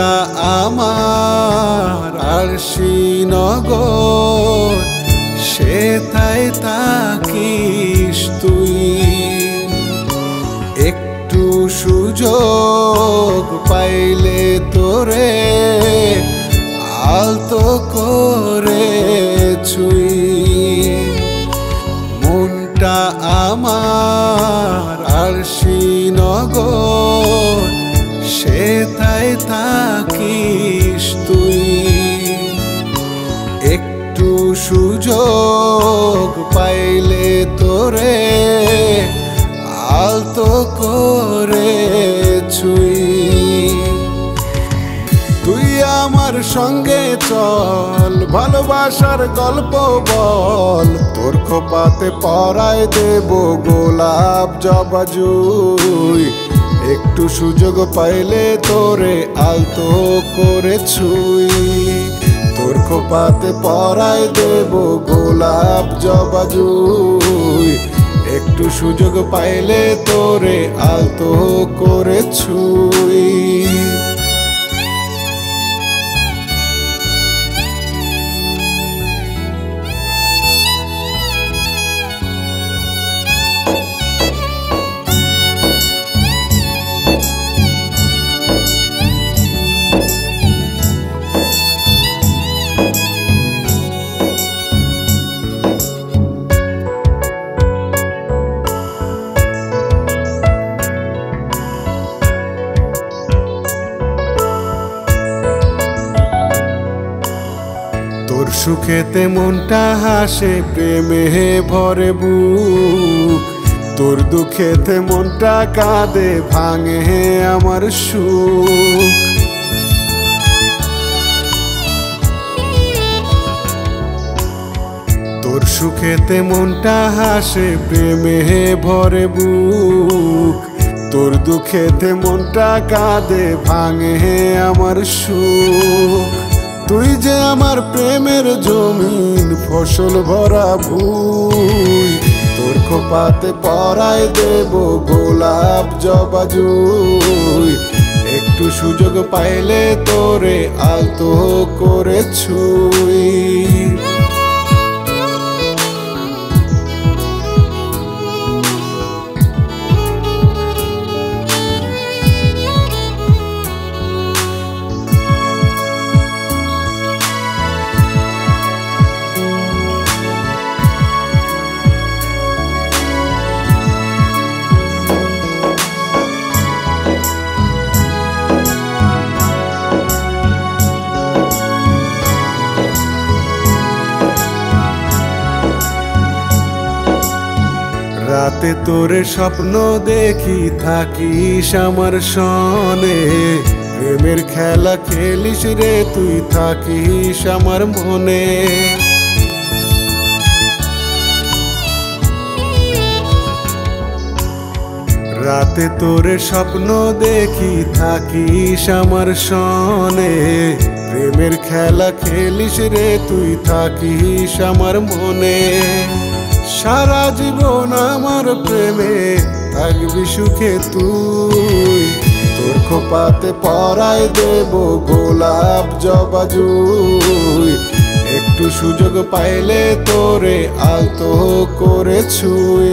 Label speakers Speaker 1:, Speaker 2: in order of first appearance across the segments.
Speaker 1: মনটা আমার আরশি নগর, সেথায় থাকিস তুই। একটু সুযোগ পাইলে তোরে আলতো করে ছুই। মনটা আমার আরশি নগর, সেথায় থাকিস তুই। একটু সুযোগ পাইলে তোরে আলতো করে ছুই। তুই আমার সঙ্গে চল, ভালোবাসার গল্প বল, তোর খোপাতে পরায় দেব গোলাপ জবা জুঁই। একটু সুযোগ পাইলে তোরে আলতো করে ছুই। তোর খোপাতে পরায় দেব গোলাপ জবা জুঁই। একটু সুযোগ পাইলে তোরে আলতো করে ছুই। তোর সুখেতে মনটা হাসে, প্রেমে ভরে বুক। তোর দুঃখেতে মনটা কাঁদে, ভাঙে আমার সুখ। তোর সুখেতে মনটা হাসে, প্রেমে ভরে বুক। তোর দুঃখেতে মনটা কাঁদে, ভাঙে আমার সুখ। তুই যে আমার প্রেমের জমিন, ফসল ভরা ভুঁই। তোর খোপাতে পরায় দেব গোলাপ জবা জুঁই। একটু সুযোগ পাইলে তোরে আলতো করে ছুই। রাতে তোরে স্বপ্ন দেখি, থাকিস আমার সনে। প্রেমের খেলা খেলিস রে তুই, থাকিস আমার মনে। রাতে তোরে স্বপ্ন দেখি, থাকিস আমার সনে। প্রেমের খেলা খেলিস রে তুই, থাকিস আমার মনে। সারা জীবন আমার প্রেমে থাকবি সুখে তুই। তোর খোপাতে পরায় দেব গোলাপ জবা জুঁই। একটু সুযোগ পাইলে তোরে আলতো করে ছুই।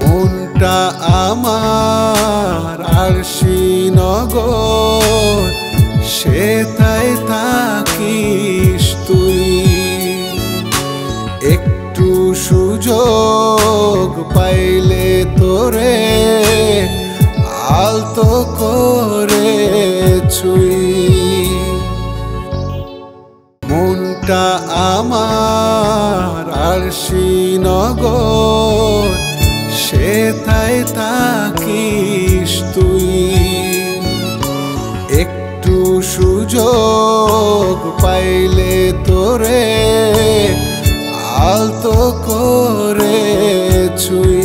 Speaker 1: মনটা আমার আরশি নগর, সেথায় থাকিস তুই। একটু সুযোগ পাইলে তোরে আলতো করে ছুই। মনটা আমার আরশি নগর, সেথায় থাকিস তুই। একটু সুযোগ পাইলে তোরে আলতো করে ছুই।